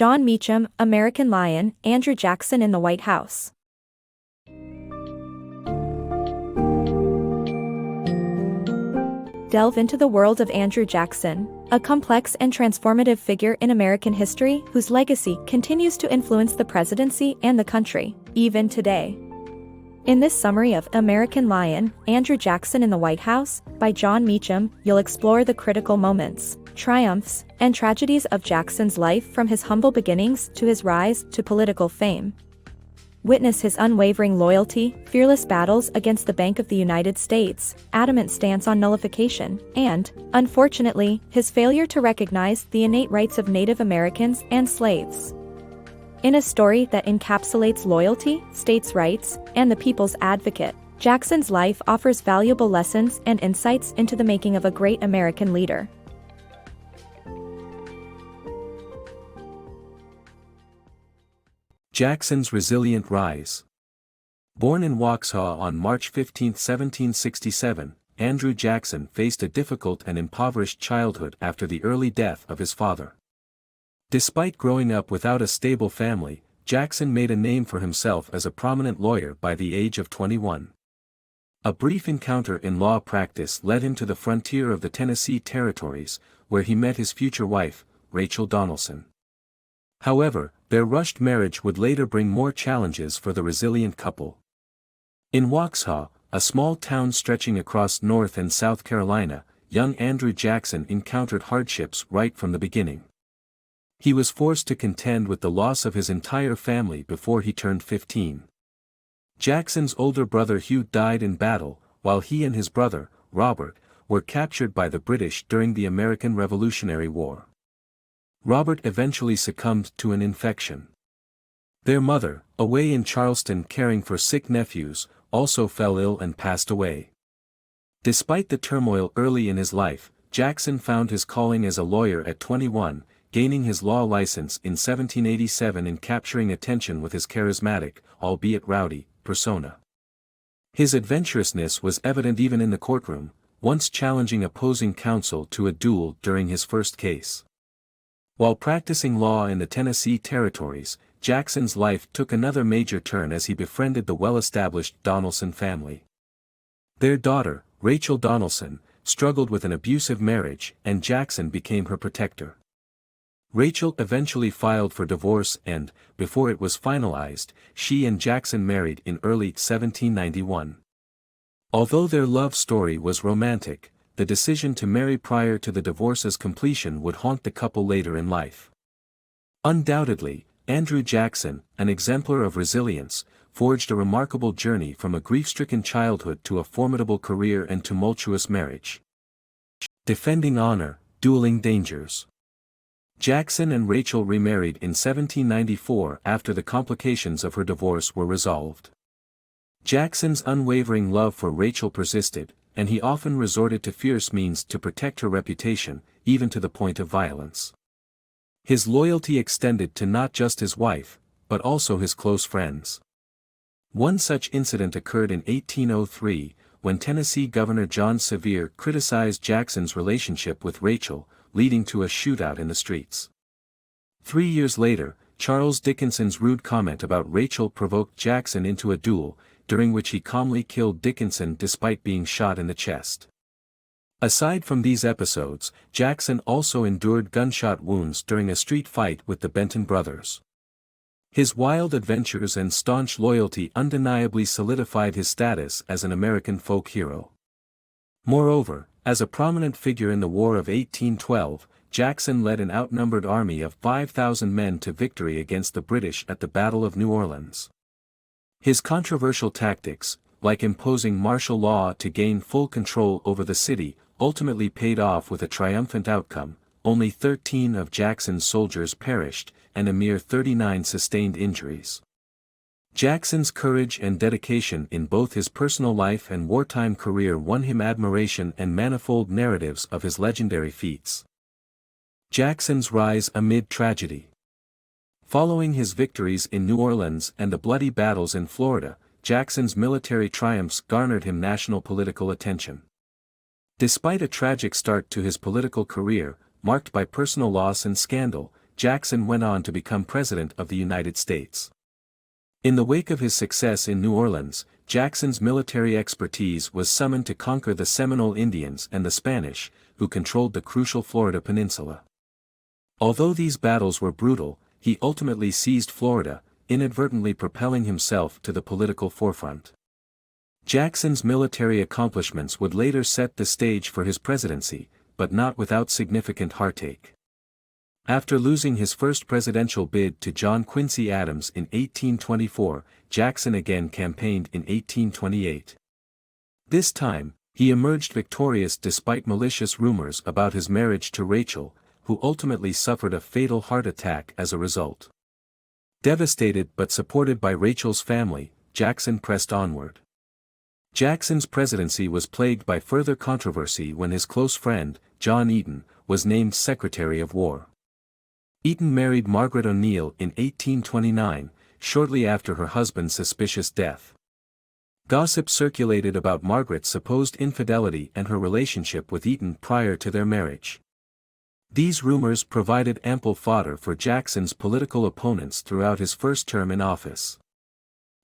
Jon Meacham, American Lion, Andrew Jackson in the White House. Delve into the world of Andrew Jackson, a complex and transformative figure in American history whose legacy continues to influence the presidency and the country, even today. In this summary of American Lion, Andrew Jackson in the White House, by Jon Meacham, you'll explore the critical moments, triumphs, and tragedies of Jackson's life from his humble beginnings to his rise to political fame. Witness his unwavering loyalty, fearless battles against the Bank of the United States, adamant stance on nullification, and, unfortunately, his failure to recognize the innate rights of Native Americans and slaves. In a story that encapsulates loyalty, states' rights, and the people's advocate, Jackson's life offers valuable lessons and insights into the making of a great American leader. Jackson's resilient rise. Born in Waxhaw on March 15, 1767, Andrew Jackson faced a difficult and impoverished childhood after the early death of his father. Despite growing up without a stable family, Jackson made a name for himself as a prominent lawyer by the age of 21. A brief encounter in law practice led him to the frontier of the Tennessee Territories, where he met his future wife, Rachel Donaldson. However, their rushed marriage would later bring more challenges for the resilient couple. In Waxhaw, a small town stretching across North and South Carolina, young Andrew Jackson encountered hardships right from the beginning. He was forced to contend with the loss of his entire family before he turned 15. Jackson's older brother Hugh died in battle, while he and his brother, Robert, were captured by the British during the American Revolutionary War. Robert eventually succumbed to an infection. Their mother, away in Charleston caring for sick nephews, also fell ill and passed away. Despite the turmoil early in his life, Jackson found his calling as a lawyer at 21, gaining his law license in 1787 and capturing attention with his charismatic, albeit rowdy, persona. His adventurousness was evident even in the courtroom, once challenging opposing counsel to a duel during his first case. While practicing law in the Tennessee Territories, Jackson's life took another major turn as he befriended the well-established Donaldson family. Their daughter, Rachel Donaldson, struggled with an abusive marriage, and Jackson became her protector. Rachel eventually filed for divorce and, before it was finalized, she and Jackson married in early 1791. Although their love story was romantic, the decision to marry prior to the divorce's completion would haunt the couple later in life. Undoubtedly, Andrew Jackson, an exemplar of resilience, forged a remarkable journey from a grief-stricken childhood to a formidable career and tumultuous marriage. Defending honor, dueling dangers. Jackson and Rachel remarried in 1794 after the complications of her divorce were resolved. Jackson's unwavering love for Rachel persisted, and he often resorted to fierce means to protect her reputation, even to the point of violence. His loyalty extended to not just his wife, but also his close friends. One such incident occurred in 1803, when Tennessee Governor John Sevier criticized Jackson's relationship with Rachel, leading to a shootout in the streets. 3 years later, Charles Dickinson's rude comment about Rachel provoked Jackson into a duel, during which he calmly killed Dickinson despite being shot in the chest. Aside from these episodes, Jackson also endured gunshot wounds during a street fight with the Benton brothers. His wild adventures and staunch loyalty undeniably solidified his status as an American folk hero. Moreover, as a prominent figure in the War of 1812, Jackson led an outnumbered army of 5,000 men to victory against the British at the Battle of New Orleans. His controversial tactics, like imposing martial law to gain full control over the city, ultimately paid off with a triumphant outcome. Only 13 of Jackson's soldiers perished, and a mere 39 sustained injuries. Jackson's courage and dedication in both his personal life and wartime career won him admiration and manifold narratives of his legendary feats. Jackson's rise amid tragedy. Following his victories in New Orleans and the bloody battles in Florida, Jackson's military triumphs garnered him national political attention. Despite a tragic start to his political career, marked by personal loss and scandal, Jackson went on to become President of the United States. In the wake of his success in New Orleans, Jackson's military expertise was summoned to conquer the Seminole Indians and the Spanish, who controlled the crucial Florida peninsula. Although these battles were brutal, he ultimately seized Florida, inadvertently propelling himself to the political forefront. Jackson's military accomplishments would later set the stage for his presidency, but not without significant heartache. After losing his first presidential bid to John Quincy Adams in 1824, Jackson again campaigned in 1828. This time, he emerged victorious despite malicious rumors about his marriage to Rachel, who ultimately suffered a fatal heart attack as a result. Devastated but supported by Rachel's family, Jackson pressed onward. Jackson's presidency was plagued by further controversy when his close friend, John Eaton, was named Secretary of War. Eaton married Margaret O'Neill in 1829, shortly after her husband's suspicious death. Gossip circulated about Margaret's supposed infidelity and her relationship with Eaton prior to their marriage. These rumors provided ample fodder for Jackson's political opponents throughout his first term in office.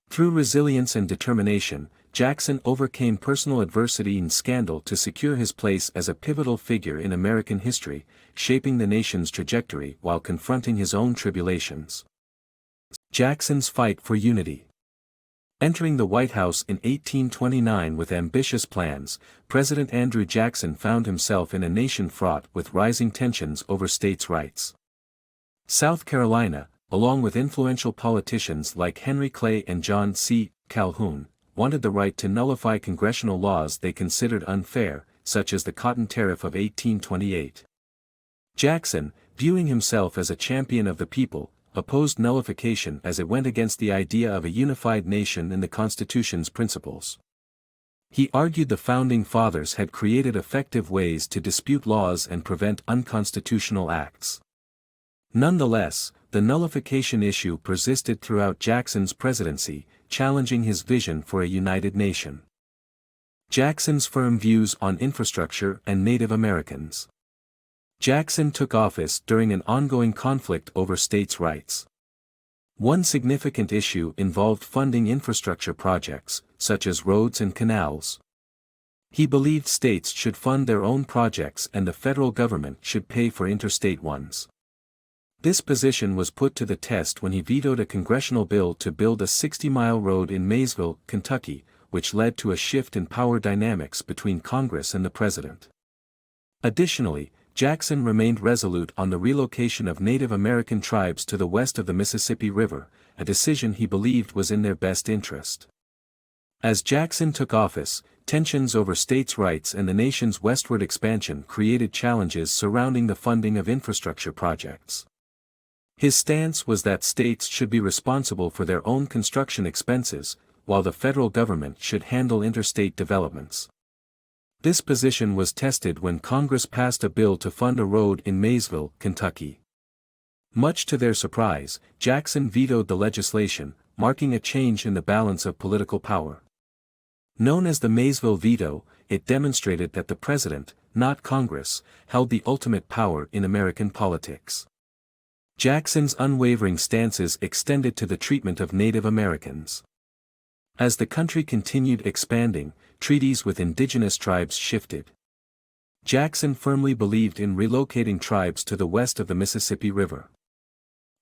Through resilience and determination, Jackson overcame personal adversity and scandal to secure his place as a pivotal figure in American history, shaping the nation's trajectory while confronting his own tribulations. Jackson's fight for unity. Entering the White House in 1829 with ambitious plans, President Andrew Jackson found himself in a nation fraught with rising tensions over states' rights. South Carolina, along with influential politicians like Henry Clay and John C. Calhoun, wanted the right to nullify congressional laws they considered unfair, such as the Cotton Tariff of 1828. Jackson, viewing himself as a champion of the people, opposed nullification as it went against the idea of a unified nation and the Constitution's principles. He argued the Founding Fathers had created effective ways to dispute laws and prevent unconstitutional acts. Nonetheless, the nullification issue persisted throughout Jackson's presidency, challenging his vision for a united nation. Jackson's firm views on infrastructure and Native Americans. Jackson took office during an ongoing conflict over states' rights. One significant issue involved funding infrastructure projects, such as roads and canals. He believed states should fund their own projects and the federal government should pay for interstate ones. This position was put to the test when he vetoed a congressional bill to build a 60-mile road in Maysville, Kentucky, which led to a shift in power dynamics between Congress and the president. Additionally, Jackson remained resolute on the relocation of Native American tribes to the west of the Mississippi River, a decision he believed was in their best interest. As Jackson took office, tensions over states' rights and the nation's westward expansion created challenges surrounding the funding of infrastructure projects. His stance was that states should be responsible for their own construction expenses, while the federal government should handle interstate developments. This position was tested when Congress passed a bill to fund a road in Maysville, Kentucky. Much to their surprise, Jackson vetoed the legislation, marking a change in the balance of political power. Known as the Maysville veto, it demonstrated that the president, not Congress, held the ultimate power in American politics. Jackson's unwavering stances extended to the treatment of Native Americans. As the country continued expanding, treaties with indigenous tribes shifted. Jackson firmly believed in relocating tribes to the west of the Mississippi River.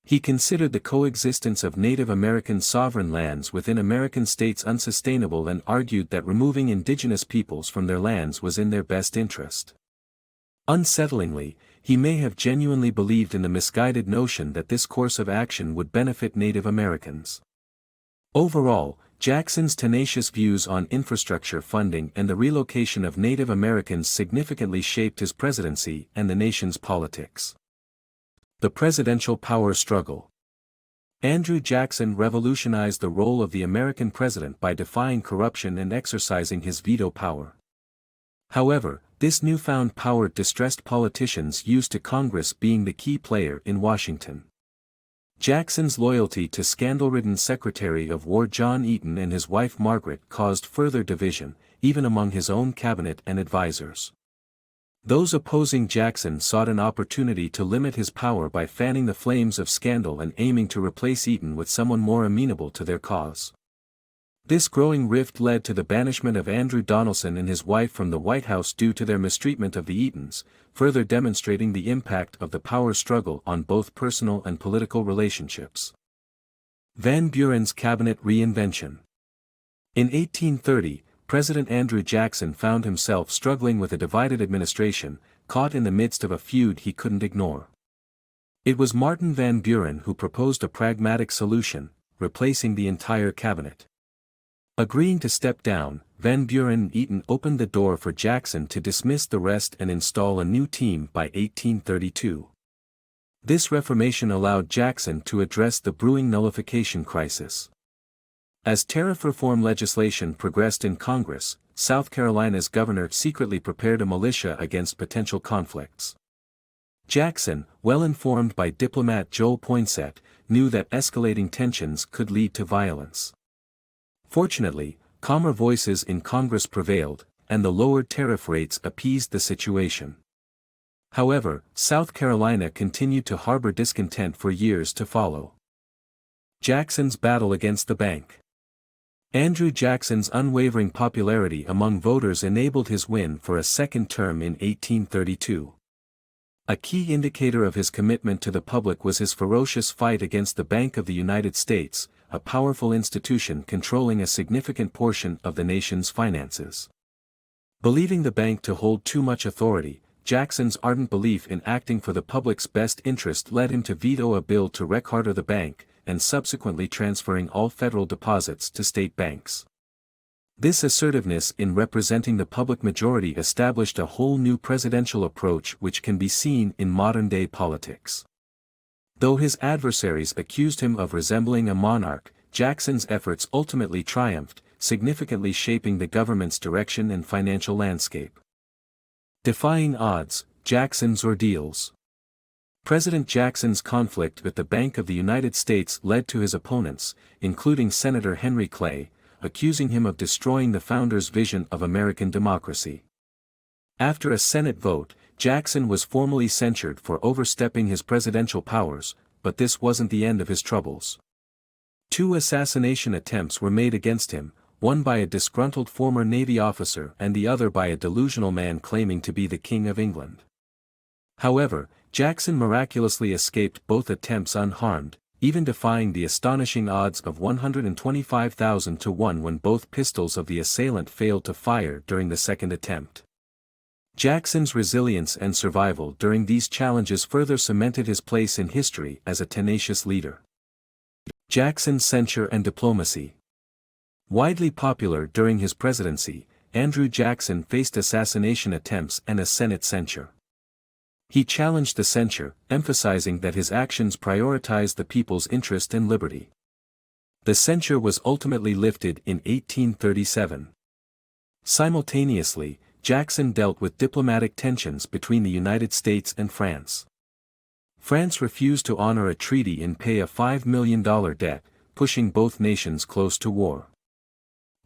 He considered the coexistence of Native American sovereign lands within American states unsustainable and argued that removing indigenous peoples from their lands was in their best interest. Unsettlingly, he may have genuinely believed in the misguided notion that this course of action would benefit Native Americans. Overall, Jackson's tenacious views on infrastructure funding and the relocation of Native Americans significantly shaped his presidency and the nation's politics. The presidential power struggle. Andrew Jackson revolutionized the role of the American president by defying corruption and exercising his veto power. However, this newfound power distressed politicians used to Congress being the key player in Washington. Jackson's loyalty to scandal-ridden Secretary of War John Eaton and his wife Margaret caused further division, even among his own cabinet and advisors. Those opposing Jackson sought an opportunity to limit his power by fanning the flames of scandal and aiming to replace Eaton with someone more amenable to their cause. This growing rift led to the banishment of Andrew Donaldson and his wife from the White House due to their mistreatment of the Eatons, further demonstrating the impact of the power struggle on both personal and political relationships. Van Buren's cabinet reinvention. In 1830, President Andrew Jackson found himself struggling with a divided administration, caught in the midst of a feud he couldn't ignore. It was Martin Van Buren who proposed a pragmatic solution, replacing the entire cabinet. Agreeing to step down, Van Buren and Eaton opened the door for Jackson to dismiss the rest and install a new team by 1832. This reformation allowed Jackson to address the brewing nullification crisis. As tariff reform legislation progressed in Congress, South Carolina's governor secretly prepared a militia against potential conflicts. Jackson, well informed by diplomat Joel Poinsett, knew that escalating tensions could lead to violence. Fortunately, calmer voices in Congress prevailed, and the lowered tariff rates appeased the situation. However, South Carolina continued to harbor discontent for years to follow. Jackson's battle against the bank. Andrew Jackson's unwavering popularity among voters enabled his win for a second term in 1832. A key indicator of his commitment to the public was his ferocious fight against the Bank of the United States, a powerful institution controlling a significant portion of the nation's finances. Believing the bank to hold too much authority, Jackson's ardent belief in acting for the public's best interest led him to veto a bill to recharter the bank, and subsequently transferring all federal deposits to state banks. This assertiveness in representing the public majority established a whole new presidential approach which can be seen in modern-day politics. Though his adversaries accused him of resembling a monarch, Jackson's efforts ultimately triumphed, significantly shaping the government's direction and financial landscape. Defying odds, Jackson's ordeals. President Jackson's conflict with the Bank of the United States led to his opponents, including Senator Henry Clay, accusing him of destroying the founder's vision of American democracy. After a Senate vote, Jackson was formally censured for overstepping his presidential powers, but this wasn't the end of his troubles. 2 assassination attempts were made against him, one by a disgruntled former Navy officer and the other by a delusional man claiming to be the King of England. However, Jackson miraculously escaped both attempts unharmed, even defying the astonishing odds of 125,000 to 1 when both pistols of the assailant failed to fire during the second attempt. Jackson's resilience and survival during these challenges further cemented his place in history as a tenacious leader. Jackson's censure and diplomacy. Widely popular during his presidency, Andrew Jackson faced assassination attempts and a Senate censure. He challenged the censure, emphasizing that his actions prioritized the people's interest and liberty. The censure was ultimately lifted in 1837. Simultaneously, Jackson dealt with diplomatic tensions between the United States and France. France refused to honor a treaty and pay a $5 million debt, pushing both nations close to war.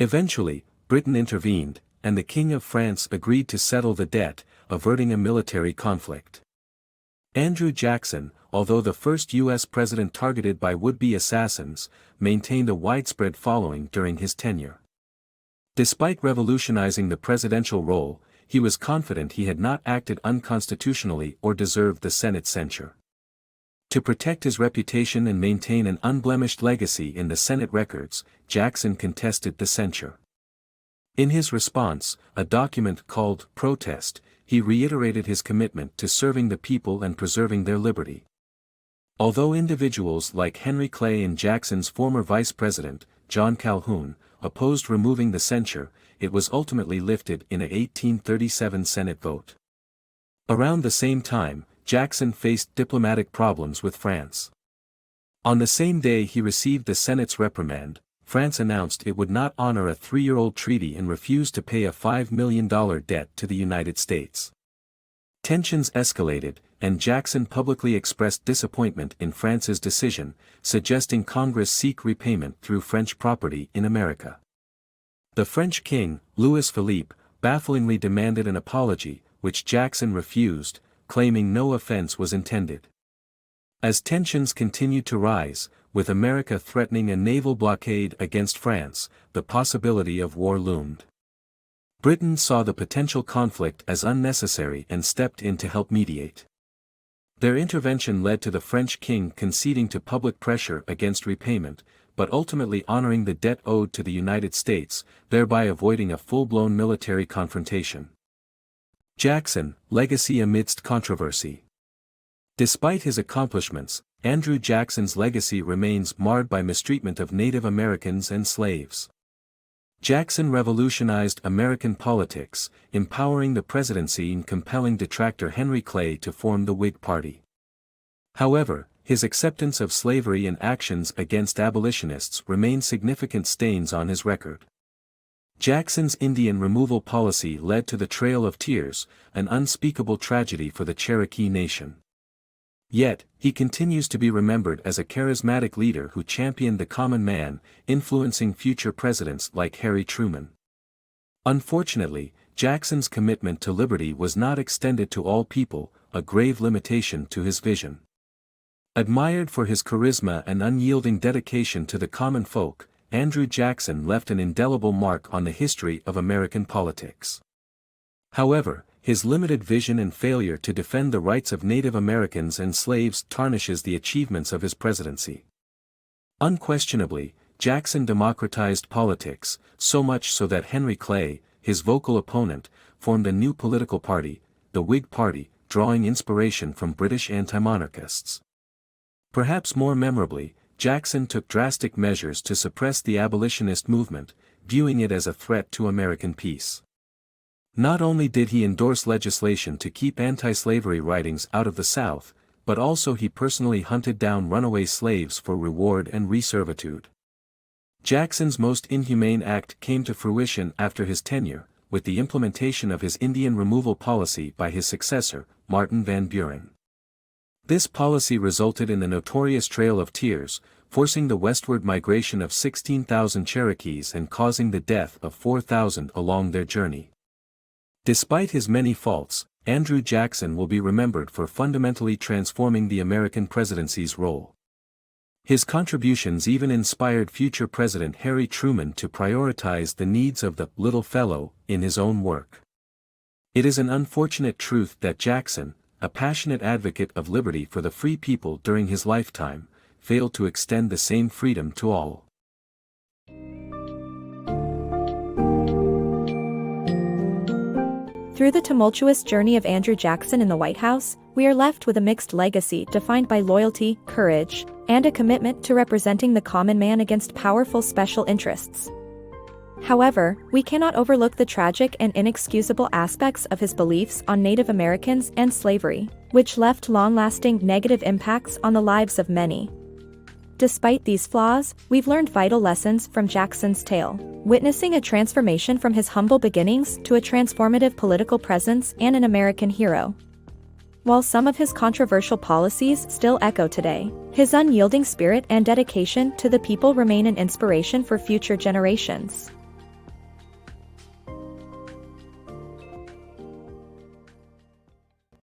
Eventually, Britain intervened, and the King of France agreed to settle the debt, averting a military conflict. Andrew Jackson, although the first U.S. president targeted by would-be assassins, maintained a widespread following during his tenure. Despite revolutionizing the presidential role, he was confident he had not acted unconstitutionally or deserved the Senate censure. To protect his reputation and maintain an unblemished legacy in the Senate records, Jackson contested the censure. In his response, a document called Protest, he reiterated his commitment to serving the people and preserving their liberty. Although individuals like Henry Clay and Jackson's former vice president, John Calhoun, opposed removing the censure, it was ultimately lifted in a 1837 Senate vote. Around the same time, Jackson faced diplomatic problems with France. On the same day he received the Senate's reprimand, France announced it would not honor a 3-year-old treaty and refused to pay a $5 million debt to the United States. Tensions escalated, and Jackson publicly expressed disappointment in France's decision, suggesting Congress seek repayment through French property in America. The French king, Louis Philippe, bafflingly demanded an apology, which Jackson refused, claiming no offense was intended. As tensions continued to rise, with America threatening a naval blockade against France, the possibility of war loomed. Britain saw the potential conflict as unnecessary and stepped in to help mediate. Their intervention led to the French king conceding to public pressure against repayment, but ultimately honoring the debt owed to the United States, thereby avoiding a full-blown military confrontation. Jackson, legacy amidst controversy. Despite his accomplishments, Andrew Jackson's legacy remains marred by mistreatment of Native Americans and slaves. Jackson revolutionized American politics, empowering the presidency and compelling detractor Henry Clay to form the Whig Party. However, his acceptance of slavery and actions against abolitionists remain significant stains on his record. Jackson's Indian removal policy led to the Trail of Tears, an unspeakable tragedy for the Cherokee Nation. Yet, he continues to be remembered as a charismatic leader who championed the common man, influencing future presidents like Harry Truman. Unfortunately, Jackson's commitment to liberty was not extended to all people, a grave limitation to his vision. Admired for his charisma and unyielding dedication to the common folk, Andrew Jackson left an indelible mark on the history of American politics. However, his limited vision and failure to defend the rights of Native Americans and slaves tarnishes the achievements of his presidency. Unquestionably, Jackson democratized politics, so much so that Henry Clay, his vocal opponent, formed a new political party, the Whig Party, drawing inspiration from British anti-monarchists. Perhaps more memorably, Jackson took drastic measures to suppress the abolitionist movement, viewing it as a threat to American peace. Not only did he endorse legislation to keep anti-slavery writings out of the South, but also he personally hunted down runaway slaves for reward and reservitude. Jackson's most inhumane act came to fruition after his tenure, with the implementation of his Indian removal policy by his successor, Martin Van Buren. This policy resulted in the notorious Trail of Tears, forcing the westward migration of 16,000 Cherokees and causing the death of 4,000 along their journey. Despite his many faults, Andrew Jackson will be remembered for fundamentally transforming the American presidency's role. His contributions even inspired future President Harry Truman to prioritize the needs of the little fellow in his own work. It is an unfortunate truth that Jackson, a passionate advocate of liberty for the free people during his lifetime, failed to extend the same freedom to all. Through the tumultuous journey of Andrew Jackson in the White House, we are left with a mixed legacy defined by loyalty, courage, and a commitment to representing the common man against powerful special interests. However, we cannot overlook the tragic and inexcusable aspects of his beliefs on Native Americans and slavery, which left long-lasting negative impacts on the lives of many. Despite these flaws, we've learned vital lessons from Jackson's tale, witnessing a transformation from his humble beginnings to a transformative political presence and an American hero. While some of his controversial policies still echo today, his unyielding spirit and dedication to the people remain an inspiration for future generations.